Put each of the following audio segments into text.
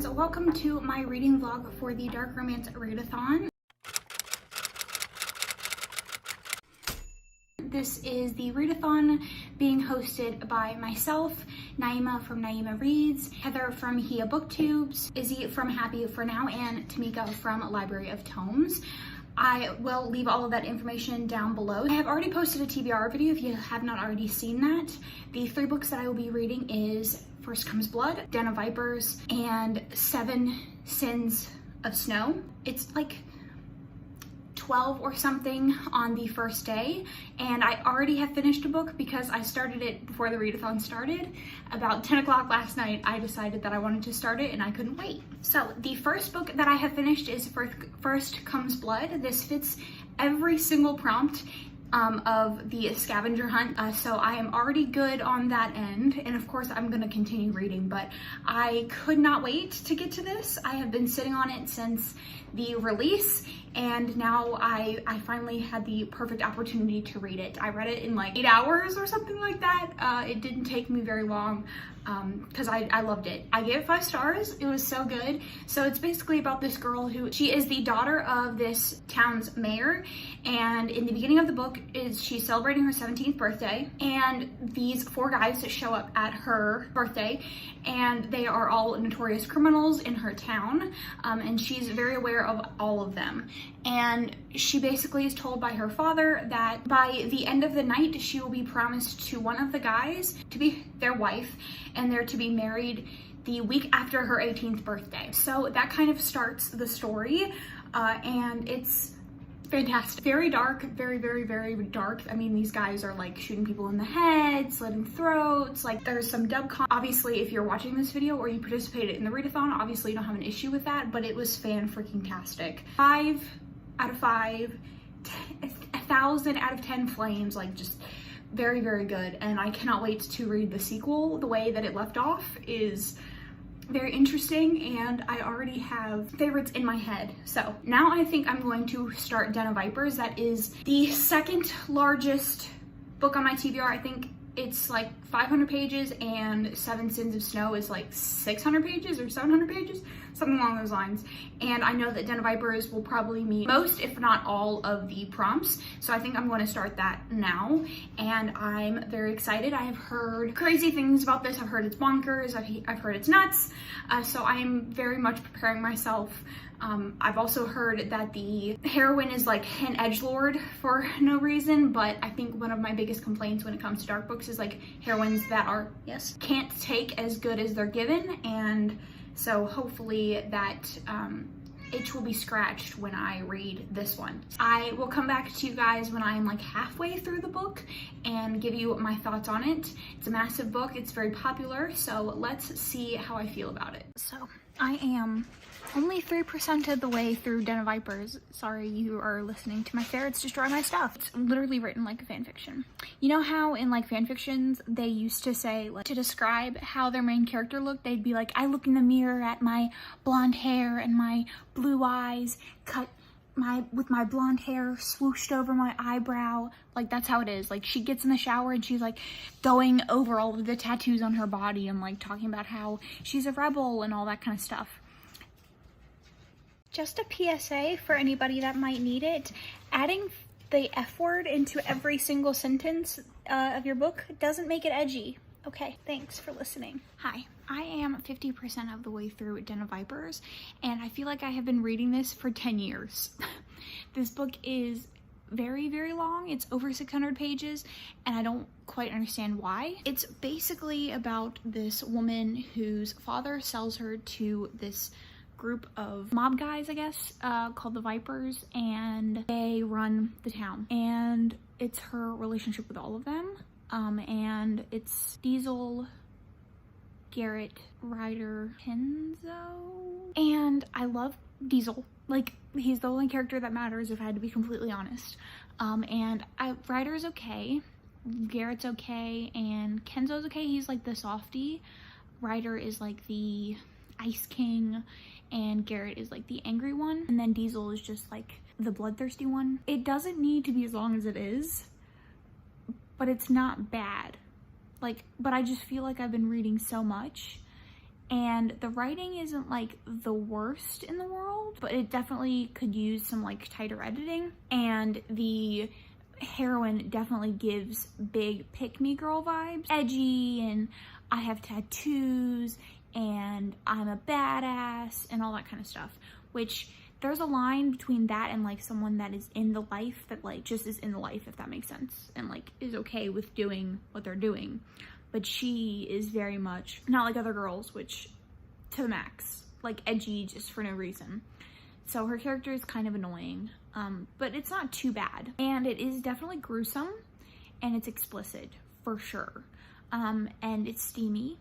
friends, welcome to my reading vlog for the Dark Romance Readathon. This is the readathon being hosted by myself, Naima from Naima Reads, Heather from Hia Booktubes, Izzy from Happy For Now, and Tamika from Library of Tomes. I will leave all of that information down below. I have already posted a TBR video if you have not already seen that. The 3 books that I will be reading is First Comes Blood, Denim Vipers, and 7 Sins of Snow. It's like 12 or something on the first day, and I already have finished a book because I started it before the readathon started. About 10 o'clock last night, I decided that I wanted to start it and I couldn't wait. So the first book that I have finished is First Comes Blood. This fits every single prompt of the scavenger hunt, so I am already good on that end, and of course I'm gonna continue reading, but I could not wait to get to this. I have been sitting on it since the release, and now I finally had the perfect opportunity to read it. I read it in like 8 hours or something like that. It didn't take me very long because I loved it. I gave it 5 stars. It was so good. So it's basically about this girl she is the daughter of this town's mayor, and in the beginning of the book she's celebrating her 17th birthday, and these 4 guys show up at her birthday, and they are all notorious criminals in her town, and she's very aware of all of them. And she basically is told by her father that by the end of the night she will be promised to one of the guys to be their wife, and they're to be married the week after her 18th birthday. So that kind of starts the story, and it's fantastic. Very dark, very, very, very dark. I mean, these guys are like shooting people in the head, slitting throats, like there's some dub con. Obviously, if you're watching this video or you participated in the readathon, obviously you don't have an issue with that, but it was fan-freaking-tastic. 5 out of 5, 1,000 out of 10 flames, like just very, very good. And I cannot wait to read the sequel. The way that it left off is very interesting, and I already have favorites in my head. So now I think I'm going to start Denim Vipers. That is the second largest book on my TBR. I think it's like 500 pages, and 7 Sins of Snow is like 600 pages or 700 pages, something along those lines. And I know that Denim Vipers will probably meet most, if not all, of the prompts. So I think I'm going to start that now, and I'm very excited. I have heard crazy things about this. I've heard it's bonkers. I've heard it's nuts. So I am very much preparing myself. I've also heard that the heroine is like an edgelord for no reason, but I think one of my biggest complaints when it comes to dark books is like heroines that are, yes, can't take as good as they're given, and so hopefully that itch will be scratched when I read this one. I will come back to you guys when I'm like halfway through the book and give you my thoughts on it. It's a massive book, it's very popular, so let's see how I feel about it. So I am only 3% of the way through Denim Vipers. Sorry, you are listening to my ferrets destroy my stuff. It's literally written like a fan fiction. You know how in like fan fictions they used to say, like, to describe how their main character looked, they'd be like, I look in the mirror at my blonde hair and my blue eyes cut with my blonde hair swooshed over my eyebrow. Like, that's how it is. Like, she gets in the shower and she's like going over all of the tattoos on her body and like talking about how she's a rebel and all that kind of stuff. Just a PSA for anybody that might need it. Adding the F word into every single sentence of your book doesn't make it edgy. Okay, thanks for listening. Hi, I am 50% of the way through Denim Vipers, and I feel like I have been reading this for 10 years. This book is very, very long. It's over 600 pages, and I don't quite understand why. It's basically about this woman whose father sells her to this group of mob guys, I guess, called the Vipers, and they run the town. And it's her relationship with all of them. And it's Diesel, Garrett, Ryder, Kenzo. And I love Diesel. Like, he's the only character that matters, if I had to be completely honest. And Ryder's okay, Garrett's okay, and Kenzo's okay. He's like the softie. Ryder is like the Ice King, and Garrett is like the angry one, and then Diesel is just like the bloodthirsty one. It doesn't need to be as long as it is, but it's not bad. Like, but I just feel like I've been reading so much, and the writing isn't like the worst in the world, but it definitely could use some like tighter editing. And the heroine definitely gives big pick-me girl vibes, edgy, and I have tattoos and I'm a badass and all that kind of stuff, which there's a line between that and like someone that is in the life, that like just is in the life, if that makes sense, and like is okay with doing what they're doing. But she is very much not like other girls, which to the max, like edgy just for no reason. So her character is kind of annoying, but it's not too bad. And it is definitely gruesome and it's explicit for sure. And it's steamy.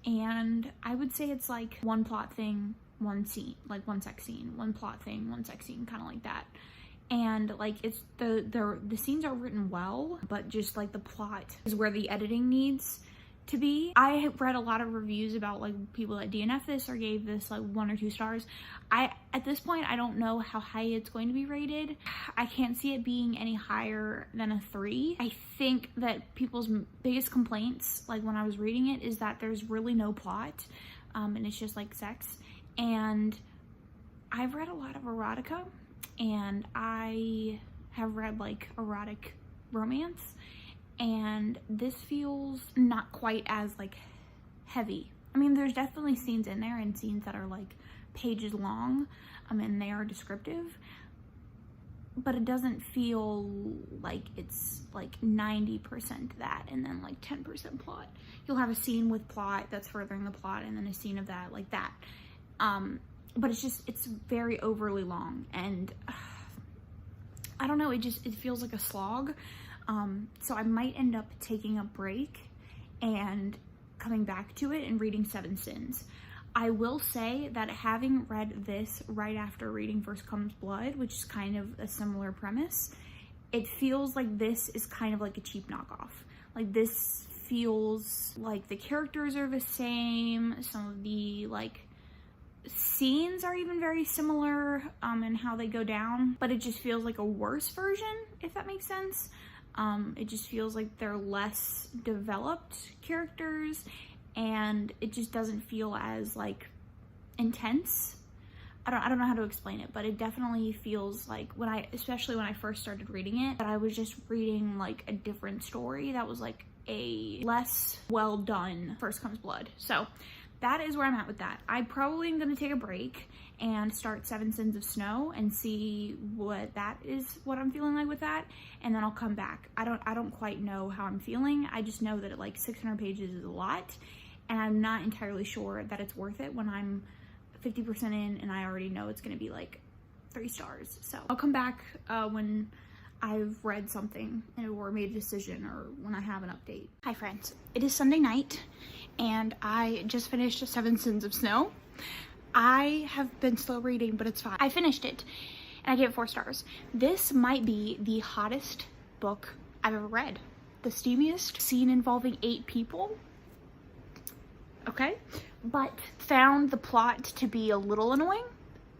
And I would say it's like one plot thing, one scene, like one sex scene, one plot thing, one sex scene, kind of like that. And like it's the scenes are written well, but just like the plot is where the editing needs to be. I have read a lot of reviews about like people that DNF this or gave this like 1 or 2 stars. At this point I don't know how high it's going to be rated. I can't see it being any higher than a 3. I think that people's biggest complaints, like when I was reading it, is that there's really no plot, and it's just like sex. And I've read a lot of erotica, and I have read like erotic romance, and this feels not quite as like heavy. I mean, there's definitely scenes in there and scenes that are like pages long, and they are descriptive, but it doesn't feel like it's like 90% that and then like 10% plot. You'll have a scene with plot that's furthering the plot, and then a scene of that, like that. But it's very overly long, and I don't know, it feels like a slog. So I might end up taking a break and coming back to it and reading Seven Sins. I will say that having read this right after reading First Comes Blood, which is kind of a similar premise, it feels like this is kind of like a cheap knockoff. Like this feels like the characters are the same, some of the like scenes are even very similar in how they go down, but it just feels like a worse version, if that makes sense. It just feels like they're less developed characters, and it just doesn't feel as like intense. I don't know how to explain it, but it definitely feels like especially when I first started reading it, that I was just reading like a different story that was like a less well done First Comes Blood. So that is where I'm at with that. I probably am going to take a break and start Seven Sins of Snow and see what I'm feeling like with that, and then I'll come back. I don't quite know how I'm feeling. I just know that like 600 pages is a lot, and I'm not entirely sure that it's worth it when I'm 50% in and I already know it's going to be like 3 stars. So I'll come back when I've read something or made a decision, or when I have an update. Hi friends, it is Sunday night and I just finished Seven Sins of Snow. I have been slow reading, but it's fine. I finished it and I gave it 4 stars. This might be the hottest book I've ever read. The steamiest, scene involving 8 people. Okay, but found the plot to be a little annoying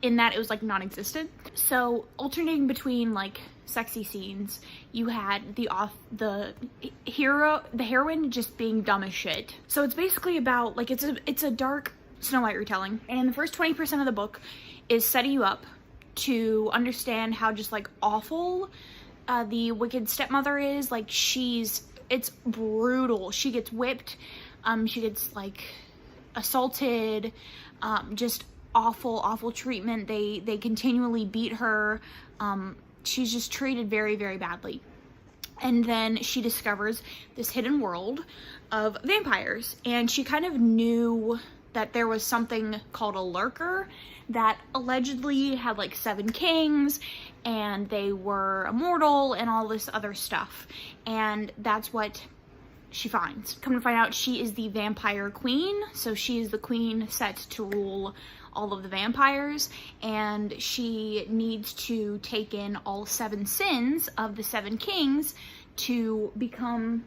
in that it was like non-existent. So alternating between like sexy scenes, you had the heroine just being dumb as shit. So it's basically about like it's a dark Snow White retelling, and the first 20% of the book is setting you up to understand how just like awful the wicked stepmother is. Like it's brutal. She gets whipped, she gets like assaulted, just awful treatment. They continually beat her. She's just treated very, very badly. And then she discovers this hidden world of vampires, and she kind of knew that there was something called a lurker that allegedly had like 7 kings, and they were immortal and all this other stuff. And that's what she finds. Come to find out, she is the vampire queen. So she is the queen set to rule all of the vampires, and she needs to take in all 7 sins of the 7 kings to become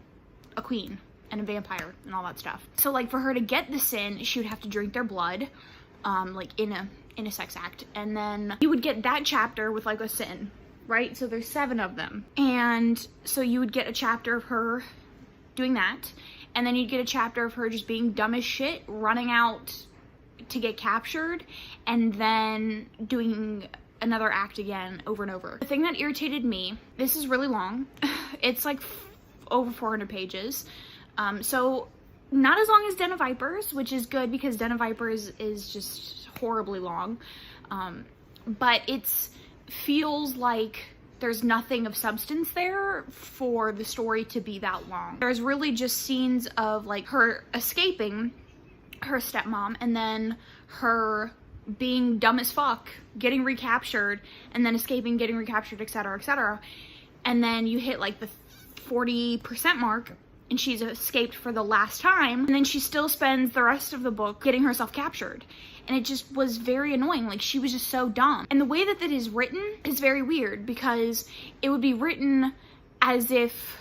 a queen and a vampire and all that stuff. So like for her to get the sin, she would have to drink their blood, like in a sex act, and then you would get that chapter with like a sin, right? So there's 7 of them, and so you would get a chapter of her doing that, and then you'd get a chapter of her just being dumb as shit, running out to get captured and then doing another act again over and over. The thing that irritated me, this is really long. It's like over 400 pages. So not as long as Den of Vipers, which is good because Den of Vipers is just horribly long. But it's feels like there's nothing of substance there for the story to be that long. There's really just scenes of like her escaping her stepmom and then her being dumb as fuck, getting recaptured, and then escaping, getting recaptured, etc., etc. And then you hit like the 40% mark and she's escaped for the last time, and then she still spends the rest of the book getting herself captured. And it just was very annoying. Like, she was just so dumb. And the way that it is written is very weird because it would be written as if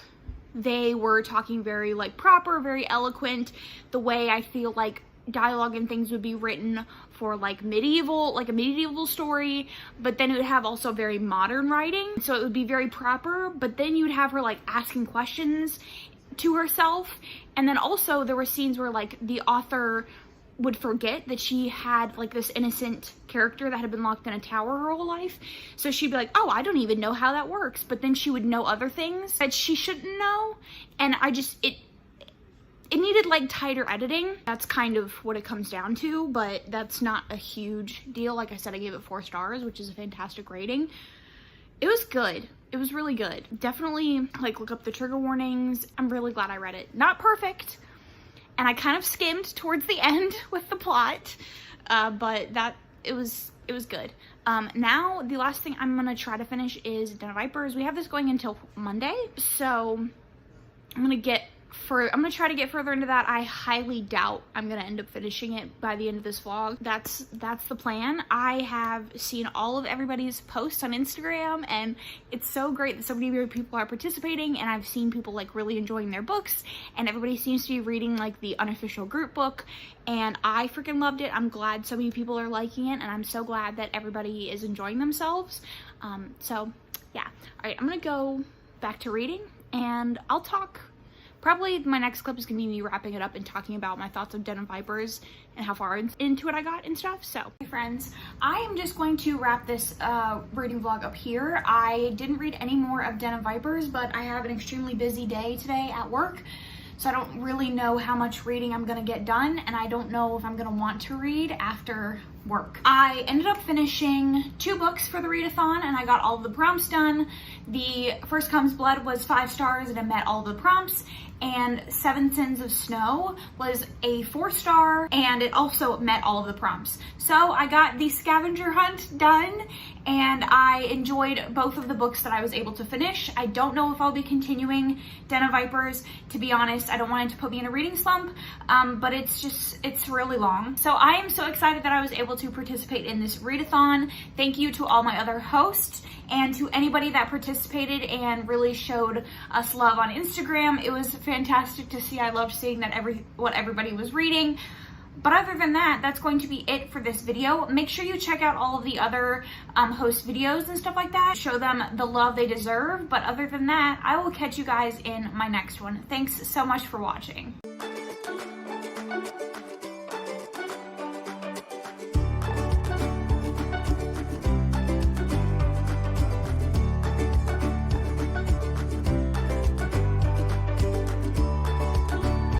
they were talking very like proper, very eloquent, the way I feel like dialogue and things would be written for like medieval, like a medieval story, but then it would have also very modern writing. So it would be very proper, but then you would have her like asking questions to herself. And then also there were scenes where like the author would forget that she had like this innocent character that had been locked in a tower her whole life. So she'd be like, oh, I don't even know how that works. But then she would know other things that she shouldn't know. And it needed like tighter editing. That's kind of what it comes down to, but that's not a huge deal. Like I said, I gave it 4 stars, which is a fantastic rating. It was good. It was really good. Definitely like look up the trigger warnings. I'm really glad I read it. Not perfect. And I kind of skimmed towards the end with the plot, but it was good. Now the last thing I'm gonna try to finish is Den of Vipers. We have this going until Monday, so I'm gonna try to get further into that. I highly doubt I'm gonna end up finishing it by the end of this vlog. That's the plan. I have seen all of everybody's posts on Instagram, and it's so great that so many people are participating, and I've seen people like really enjoying their books, and everybody seems to be reading like the unofficial group book, and I freaking loved it. I'm glad so many people are liking it, and I'm so glad that everybody is enjoying themselves. So yeah, all right, I'm gonna go back to reading, and I'll talk. Probably my next clip is going to be me wrapping it up and talking about my thoughts of Den of Vipers and how far into it I got and stuff. So, hey friends, I am just going to wrap this reading vlog up here. I didn't read any more of Den of Vipers, but I have an extremely busy day today at work. So I don't really know how much reading I'm going to get done, and I don't know if I'm going to want to read after work. I ended up finishing 2 books for the readathon, and I got all of the prompts done. The First Comes Blood was 5 stars, and it met all the prompts, and 7 Sins of Snow was a 4-star, and it also met all of the prompts. So I got the scavenger hunt done, and I enjoyed both of the books that I was able to finish. I don't know if I'll be continuing Den of Vipers. To be honest, I don't want it to put me in a reading slump, but it's really long. So I am so excited that I was able to participate in this readathon. Thank you to all my other hosts and to anybody that participated and really showed us love on Instagram. It was fantastic to see. I loved seeing that what everybody was reading. But other than that, that's going to be it for this video. Make sure you check out all of the other host videos and stuff like that. Show them the love they deserve. But other than that, I will catch you guys in my next one. Thanks so much for watching.